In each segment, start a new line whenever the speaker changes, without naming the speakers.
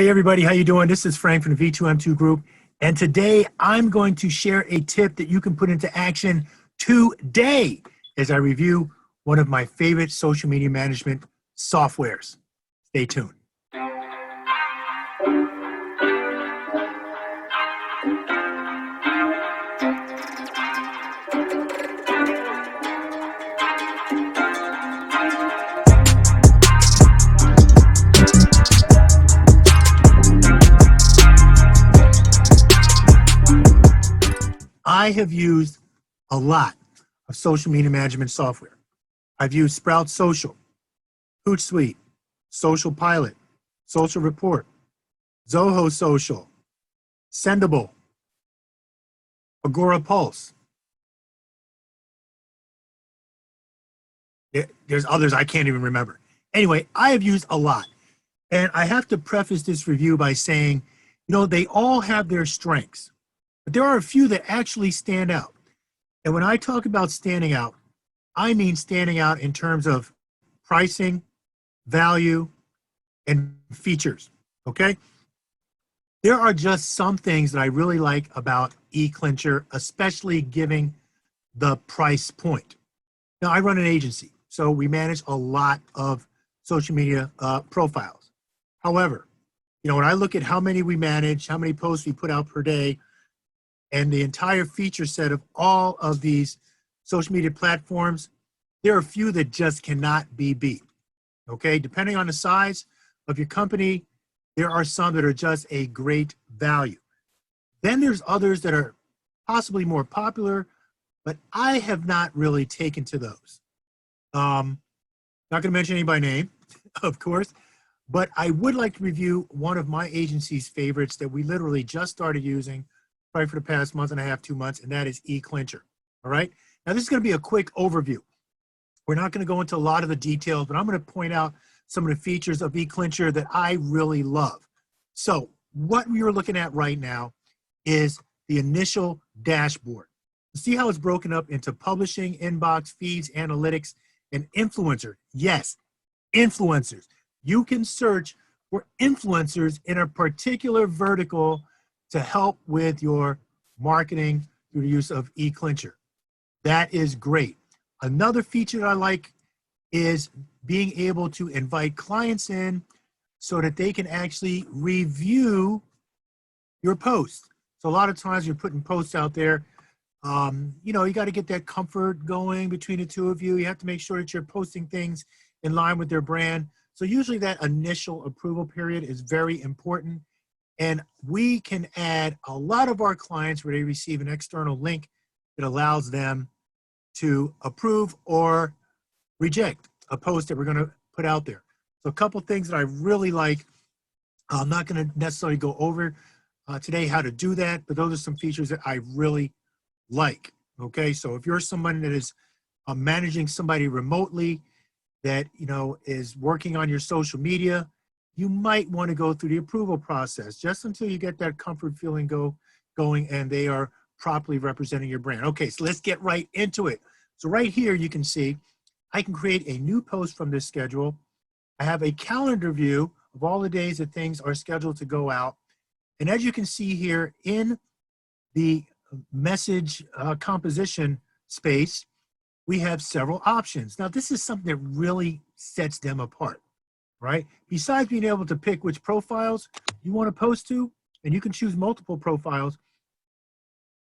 Hey everybody, how you doing? This is Frank from the V2M2 Group, and today I'm going to share a tip that you can put into action today as I review one of my favorite social media management softwares. Stay tuned. I have used a lot of social media management software. I've used Sprout Social, Hootsuite, Social Pilot, Social Report, Zoho Social, Sendable, Agora Pulse. There's others I can't even remember. Anyway, I have used a lot. And I have to preface this review by saying, they all have their strengths, but there are a few that actually stand out. And when I talk about standing out, I mean standing out in terms of pricing, value, and features, okay? There are just some things that I really like about EClincher, especially giving the price point. Now, I run an agency, so we manage a lot of social media profiles. However, when I look at how many we manage, how many posts we put out per day, and the entire feature set of all of these social media platforms, there are a few that just cannot be beat, okay? Depending on the size of your company, there are some that are just a great value. Then there's others that are possibly more popular, but I have not really taken to those. Not gonna mention any by name, of course, but I would like to review one of my agency's favorites that we literally just started using probably for the past month and a half, 2 months, and that is EClincher, all right? Now, this is gonna be a quick overview. We're not gonna go into a lot of the details, but I'm gonna point out some of the features of EClincher that I really love. So what we are looking at right now is the initial dashboard. See how it's broken up into publishing, inbox, feeds, analytics, and influencer. Yes, influencers. You can search for influencers in a particular vertical to help with your marketing through the use of EClincher. That is great. Another feature that I like is being able to invite clients in so that they can actually review your post. So a lot of times you're putting posts out there, you got to get that comfort going between the two of you. You have to make sure that you're posting things in line with their brand. So usually that initial approval period is very important. And we can add a lot of our clients where they receive an external link that allows them to approve or reject a post that we're going to put out there. So a couple things that I really like. I'm not going to necessarily go over today how to do that, but those are some features that I really like. Okay, so if you're someone that is managing somebody remotely that is working on your social media, you might want to go through the approval process just until you get that comfort feeling going and they are properly representing your brand. Okay, so let's get right into it. So right here you can see I can create a new post from this schedule. I have a calendar view of all the days that things are scheduled to go out. And as you can see here in the message composition space, we have several options. Now, this is something that really sets them apart, right? Besides being able to pick which profiles you want to post to, and you can choose multiple profiles,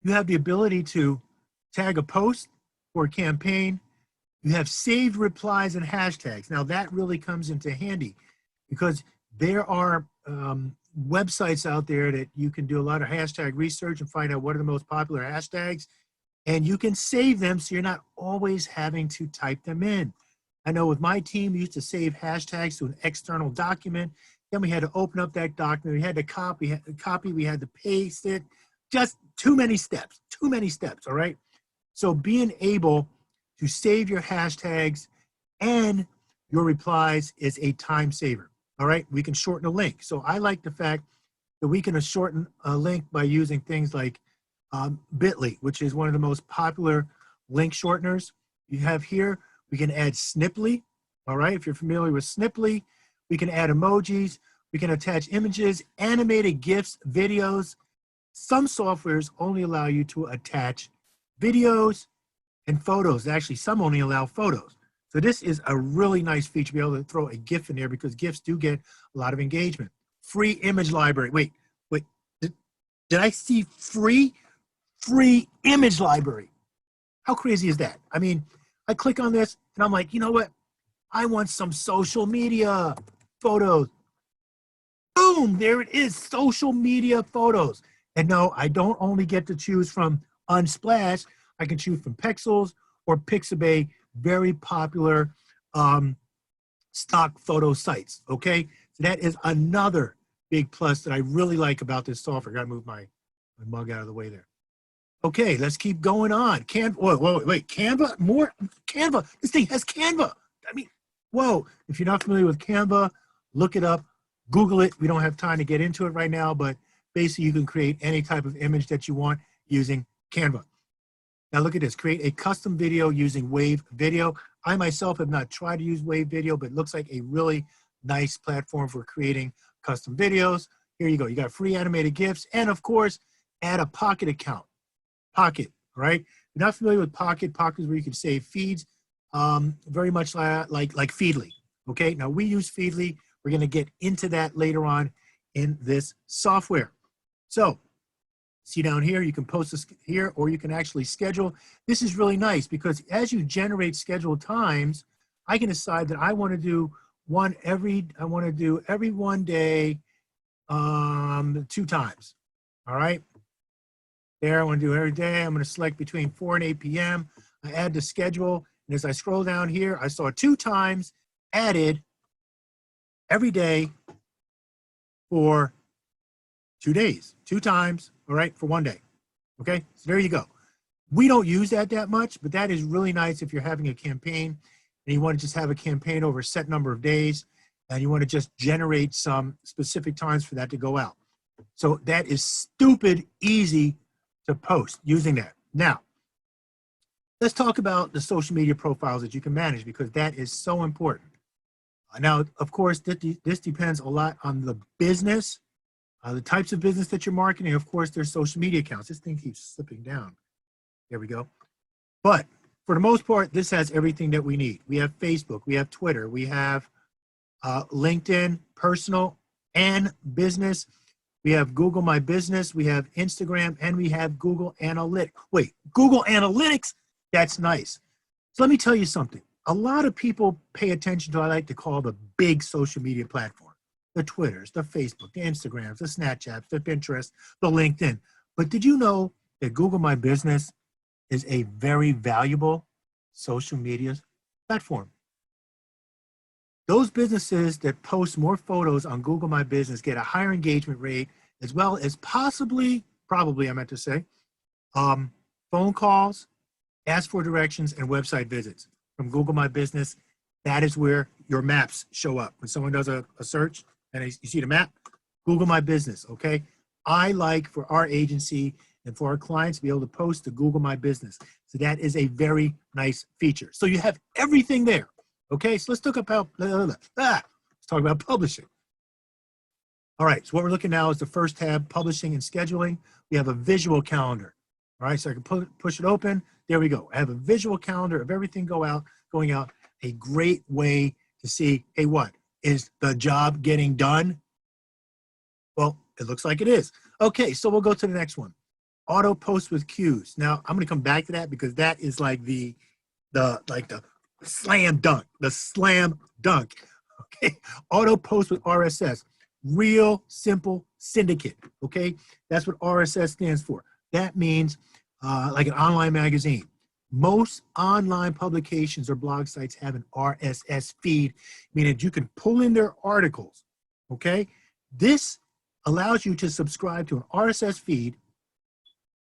you have the ability to tag a post for a campaign. You have saved replies and hashtags. Now, that really comes into handy because there are websites out there that you can do a lot of hashtag research and find out what are the most popular hashtags, and you can save them so you're not always having to type them in. I know with my team, we used to save hashtags to an external document. Then we had to open up that document. We had to copy, we had to paste it. Just too many steps, all right? So being able to save your hashtags and your replies is a time saver, all right? We can shorten a link. So I like the fact that we can shorten a link by using things like Bitly, which is one of the most popular link shorteners you have here. We can add Sniply, all right? If you're familiar with Sniply, we can add emojis. We can attach images, animated GIFs, videos. Some softwares only allow you to attach videos and photos. Actually, some only allow photos. So this is a really nice feature to be able to throw a GIF in there because GIFs do get a lot of engagement. Free image library. Wait, did I see free image library? How crazy is that? I mean, I click on this and I'm like, you know what? I want some social media photos. Boom, there it is, social media photos. And no, I don't only get to choose from Unsplash. I can choose from Pexels or Pixabay, very popular stock photo sites, okay? So that is another big plus that I really like about this software. Gotta move my mug out of the way there. Okay, let's keep going on. Canva, wait, Canva, more Canva. This thing has Canva. I mean, whoa, if you're not familiar with Canva, look it up, Google it. We don't have time to get into it right now, but basically you can create any type of image that you want using Canva. Now look at this, create a custom video using Wave Video. I myself have not tried to use Wave Video, but it looks like a really nice platform for creating custom videos. Here you go, you got free animated GIFs, and of course, add a Pocket account. Pocket, right? If you're not familiar with Pocket, Pocket is where you can save feeds, very much like Feedly, okay? Now we use Feedly. We're gonna get into that later on in this software. So, see down here, you can post this here, or you can actually schedule. This is really nice because as you generate scheduled times, I can decide that I want to do every 1 day, 2 times, all right? There, I want to do every day. I'm going to select between 4 and 8 p.m. I add the schedule, and as I scroll down here, I saw 2 times added every day for 2 days, 2 times, all right, for 1 day, okay? So there you go. We don't use that much, but that is really nice if you're having a campaign and you want to just have a campaign over a set number of days and you want to just generate some specific times for that to go out. So that is stupid easy to post using that. Now, let's talk about the social media profiles that you can manage because that is so important. Now, of course, this depends a lot on the business, the types of business that you're marketing. Of course, there's social media accounts. This thing keeps slipping down. There we go. But for the most part, this has everything that we need. We have Facebook, we have Twitter, we have LinkedIn, personal and business. We have Google My Business, we have Instagram, and we have Google Analytics. Wait, Google Analytics? That's nice. So let me tell you something. A lot of people pay attention to what I like to call the big social media platform. The Twitters, the Facebook, the Instagrams, the Snapchats, the Pinterest, the LinkedIn. But did you know that Google My Business is a very valuable social media platform? Those businesses that post more photos on Google My Business get a higher engagement rate, as well as probably I meant to say, phone calls, ask for directions, and website visits from Google My Business. That is where your maps show up. When someone does a search and you see the map, Google My Business, okay? I like for our agency and for our clients to be able to post to Google My Business. So that is a very nice feature. So you have everything there. Okay, so let's talk about publishing. All right, so what we're looking now is the first tab, publishing and scheduling. We have a visual calendar. All right, so I can push it open. There we go. I have a visual calendar of everything going out. A great way to see, hey, what? Is the job getting done? Well, it looks like it is. Okay, so we'll go to the next one. Auto post with cues. Now, I'm gonna come back to that because that is like the slam dunk, okay? Auto post with RSS, real simple syndicate, okay? That's what RSS stands for. That means like an online magazine. Most online publications or blog sites have an RSS feed, meaning you can pull in their articles, okay? This allows you to subscribe to an RSS feed,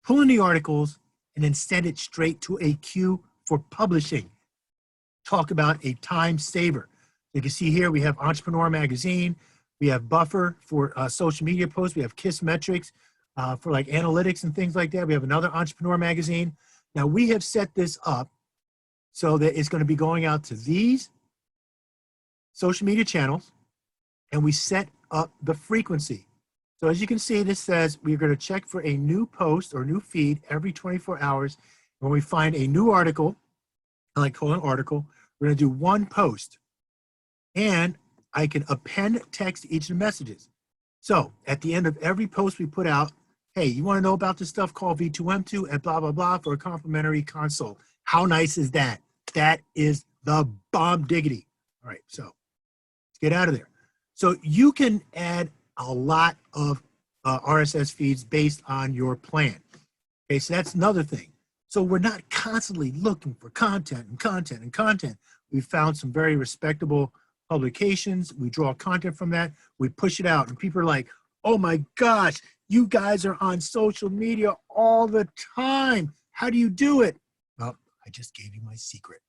pull in the articles, and then send it straight to a queue for publishing. Talk about a time saver. You can see here we have Entrepreneur Magazine, we have Buffer for social media posts, we have Kiss Metrics for like analytics and things like that. We have another Entrepreneur Magazine. Now we have set this up so that it's going to be going out to these social media channels, and we set up the frequency. So as you can see, this says we're going to check for a new post or new feed every 24 hours. When we find a new article, I like calling an article, we're going to do one post. And I can append text to each of the messages. So at the end of every post we put out, hey, you want to know about this stuff called V2M2 and blah, blah, blah for a complimentary console. How nice is that? That is the bomb diggity. All right, so let's get out of there. So you can add a lot of RSS feeds based on your plan. Okay, so that's another thing. So we're not constantly looking for content and content and content. We found some very respectable publications. We draw content from that. We push it out and people are like, oh my gosh, you guys are on social media all the time. How do you do it? Well, I just gave you my secret.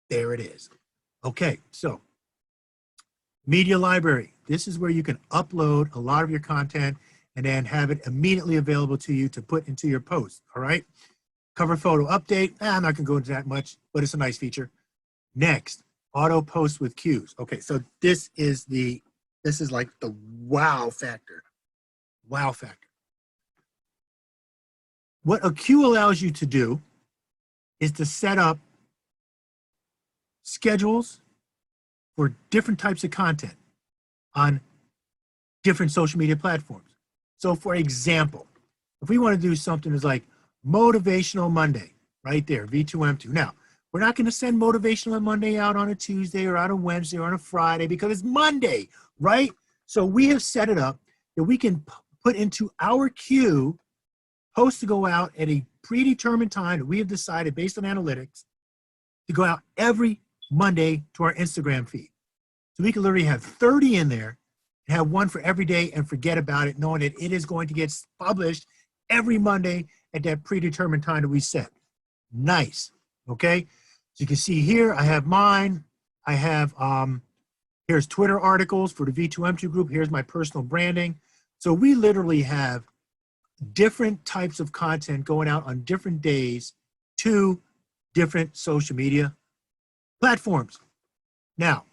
There it is. Okay, so media library. This is where you can upload a lot of your content and then have it immediately available to you to put into your post, all right? Cover photo update. I'm not gonna go into that much, but it's a nice feature. Next, auto post with cues. Okay, so this is like the wow factor. Wow factor. What a cue allows you to do is to set up schedules for different types of content on different social media platforms. So for example, if we want to do something that's like Motivational Monday, right there, V2M2. Now, we're not going to send Motivational Monday out on a Tuesday or on a Wednesday or on a Friday because it's Monday, right? So we have set it up that we can put into our queue posts to go out at a predetermined time that we have decided based on analytics to go out every Monday to our Instagram feed. So we can literally have 30 in there and have one for every day and forget about it, knowing that it is going to get published every Monday at that predetermined time that we set. Nice, okay? So you can see here, I have mine. I have, here's Twitter articles for the V2M2 group. Here's my personal branding. So we literally have different types of content going out on different days to different social media platforms. Now,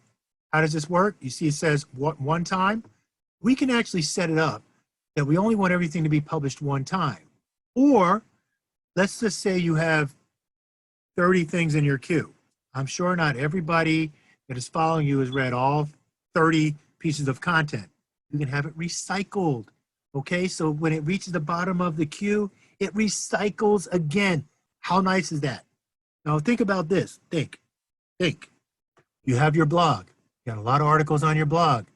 how does this work? You see it says one time. We can actually set it up that we only want everything to be published one time. Or let's just say you have 30 things in your queue. I'm sure not everybody that is following you has read all 30 pieces of content. You can have it recycled. Okay, so when it reaches the bottom of the queue, it recycles again. How nice is that? Now think about this. Think. You have your blog. You got a lot of articles on your blog.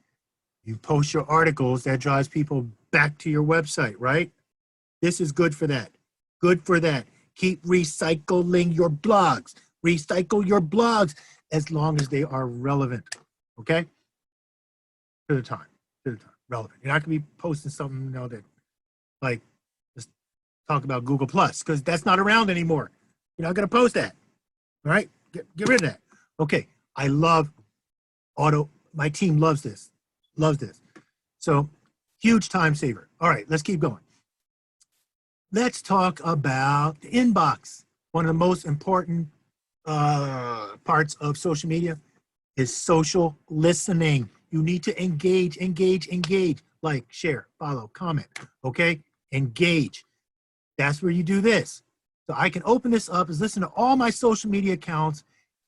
You post your articles, that drives people back to your website, right? This is good for that. Good for that. Keep recycling your blogs. Recycle your blogs as long as they are relevant, okay? To the time, relevant. You're not gonna be posting something, you know, that like, just talk about Google Plus, because that's not around anymore. You're not gonna post that, all right? Get rid of that. Okay, I love auto, my team loves this. So, huge time saver. All right, let's keep going. Let's talk about the inbox. One of the most important parts of social media is social listening. You need to engage, like, share, follow, comment, okay? Engage. That's where you do this. So I can open this up, is listen to all my social media accounts,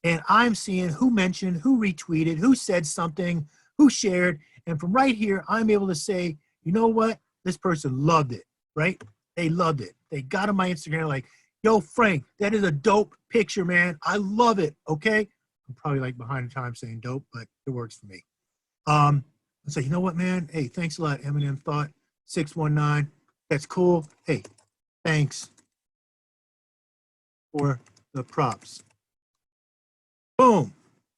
and I'm seeing who mentioned, who retweeted, who said something, who shared, and from right here, I'm able to say, you know what? This person loved it, right? They loved it. They got on my Instagram like, yo, Frank, that is a dope picture, man. I love it, okay? I'm probably like behind the time saying dope, but it works for me. I say, you know what, man? Hey, thanks a lot, Eminem Thought 619. That's cool. Hey, thanks for the props. Boom,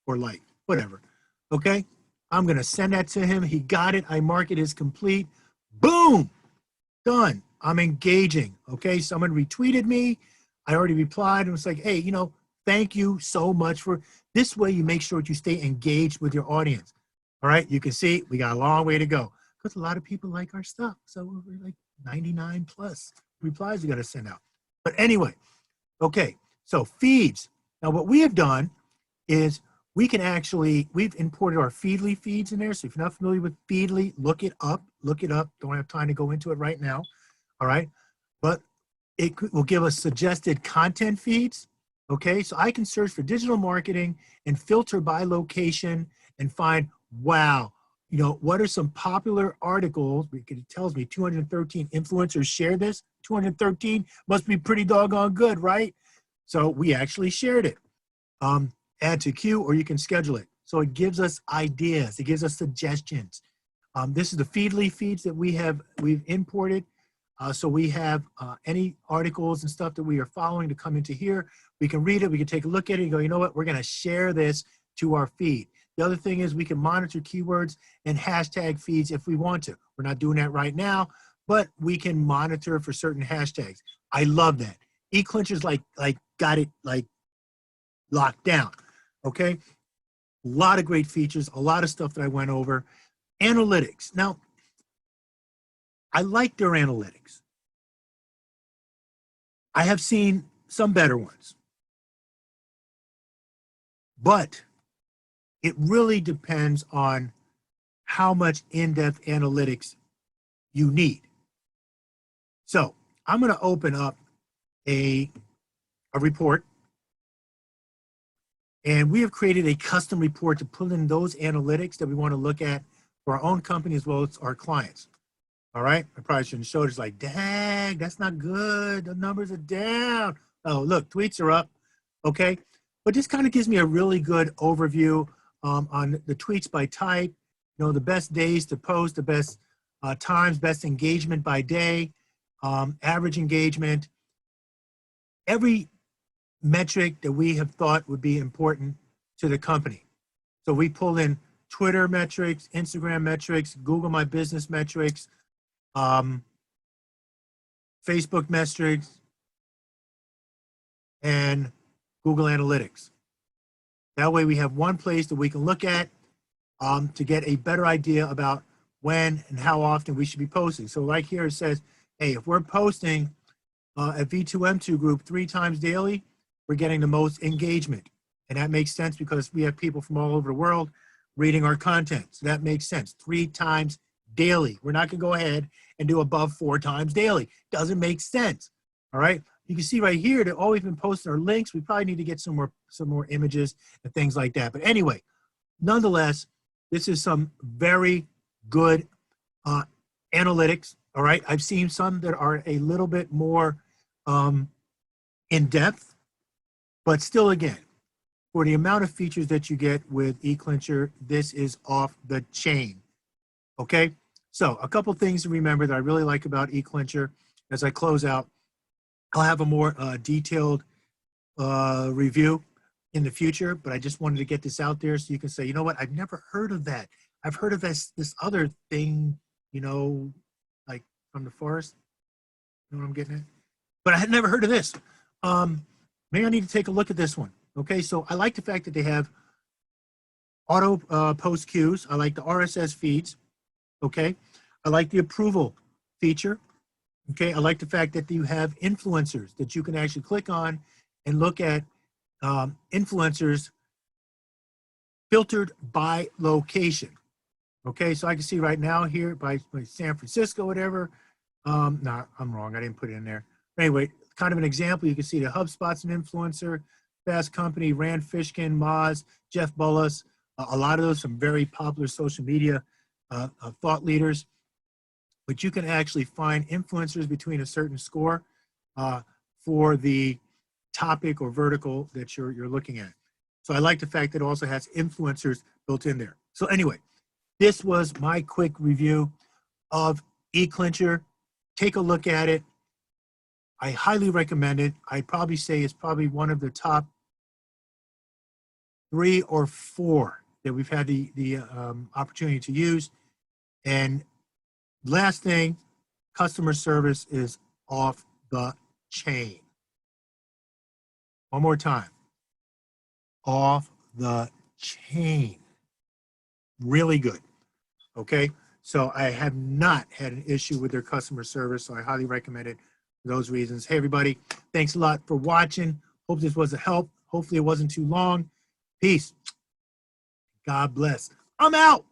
or like, whatever, okay? I'm gonna send that to him. He got it. I mark it as complete. Boom, done. I'm engaging, okay? Someone retweeted me. I already replied and was like, hey, you know, thank you so much for, this way you make sure that you stay engaged with your audience. All right, you can see we got a long way to go because a lot of people like our stuff. So we're like 99 plus replies we got to send out. But anyway, okay, so feeds. Now what we have done is we can actually, we've imported our Feedly feeds in there. So if you're not familiar with Feedly, look it up, look it up. Don't have time to go into it right now. All right. But it will give us suggested content feeds. Okay. So I can search for digital marketing and filter by location and find, wow, you know, what are some popular articles? Because it tells me 213 influencers share this. 213 must be pretty doggone good, right? So we actually shared it. Add to queue, or you can schedule it. So it gives us ideas. It gives us suggestions. This is the Feedly feeds that we've imported. So we have any articles and stuff that we are following to come into here. We can read it. We can take a look at it and go, you know what? We're going to share this to our feed. The other thing is we can monitor keywords and hashtag feeds if we want to. We're not doing that right now, but we can monitor for certain hashtags. I love that. EClincher's like got it like locked down. Okay. A lot of great features, a lot of stuff that I went over. Analytics. Now, I like their analytics. I have seen some better ones, but it really depends on how much in-depth analytics you need. So I'm going to open up a report, and we have created a custom report to pull in those analytics that we want to look at for our own company as well as our clients. All right, I probably shouldn't show it. It's like, dang, that's not good. The numbers are down. Oh, look, tweets are up. Okay, but this kind of gives me a really good overview on the tweets by type. You know, the best days to post, the best times, best engagement by day, average engagement. Every metric that we have thought would be important to the company. So we pull in Twitter metrics, Instagram metrics, Google My Business metrics, Facebook metrics, and Google Analytics. That way we have one place that we can look at to get a better idea about when and how often we should be posting. So right here it says, hey, if we're posting at V2M2 group 3 times daily, we're getting the most engagement. And that makes sense because we have people from all over the world reading our content. So that makes sense. 3 times daily. We're not going to go ahead and do above 4 times daily. Doesn't make sense. All right. You can see right here that all we've been posting are links. We probably need to get some more images and things like that. But anyway, nonetheless, this is some very good analytics. All right. I've seen some that are a little bit more in depth, but still, again, for the amount of features that you get with EClincher, this is off the chain. Okay. So a couple things to remember that I really like about EClincher as I close out. I'll have a more detailed review in the future, but I just wanted to get this out there so you can say, you know what, I've never heard of that. I've heard of this other thing, you know, like from the forest. You know what I'm getting at? But I had never heard of this. Maybe I need to take a look at this one. Okay, so I like the fact that they have auto post queues. I like the RSS feeds. Okay, I like the approval feature. Okay, I like the fact that you have influencers that you can actually click on and look at influencers filtered by location. Okay, so I can see right now here by San Francisco, whatever. No, I'm wrong. I didn't put it in there. But anyway, kind of an example. You can see the HubSpot's an influencer, Fast Company, Rand Fishkin, Moz, Jeff Bullis. A lot of those some very popular social media thought leaders. But you can actually find influencers between a certain score for the topic or vertical that you're looking at. So I like the fact that it also has influencers built in there. So anyway, this was my quick review of EClincher. Take a look at it. I highly recommend it. I'd probably say it's probably one of the top 3 or 4 that we've had the opportunity to use. And last thing, customer service is off the chain. One more time. Off the chain. Really good. Okay. So I have not had an issue with their customer service. So I highly recommend it for those reasons. Hey, everybody. Thanks a lot for watching. Hope this was a help. Hopefully it wasn't too long. Peace. God bless. I'm out.